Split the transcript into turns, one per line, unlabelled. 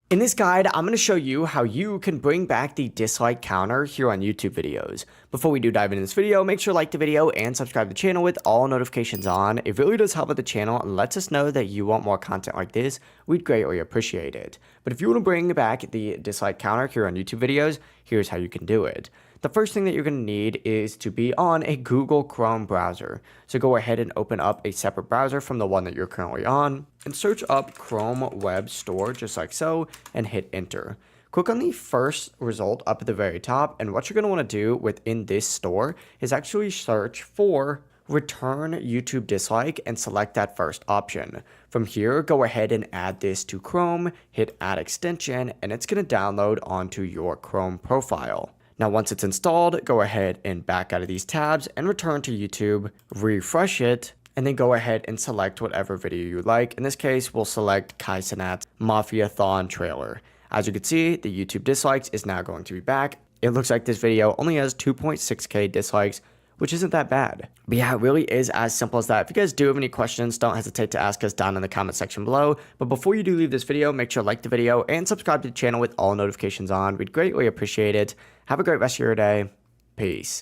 In this guide, I'm going to show you how you can bring back the dislike counter here on YouTube videos. Before we do dive into this video, make sure to like the video and subscribe to the channel with all notifications on. It really does help with the channel and lets us know that you want more content like this. We'd greatly appreciate it. But if you want to bring back the dislike counter here on YouTube videos, here's how you can do it. The first thing that you're going to need is to be on a Google Chrome browser. So go ahead and open up a separate browser from the one that you're currently on and search up Chrome Web Store just like so and hit enter. Click on the first result up at the very top, and what you're going to want to do within this store is actually search for return YouTube dislike and select that first option. From here, go ahead and add this to Chrome, hit add extension, and it's going to download onto your Chrome profile. Now, once it's installed, go ahead and back out of these tabs and return to YouTube, refresh it, and then go ahead and select whatever video you like. In this case, we'll select Kai Cenat's Mafia-thon trailer. As you can see, the YouTube dislikes is now going to be back. It looks like this video only has 2.6K dislikes, which isn't that bad. But yeah, it really is as simple as that. If you guys do have any questions, don't hesitate to ask us down in the comment section below. But before you do leave this video, make sure to like the video and subscribe to the channel with all notifications on. We'd greatly appreciate it. Have a great rest of your day. Peace.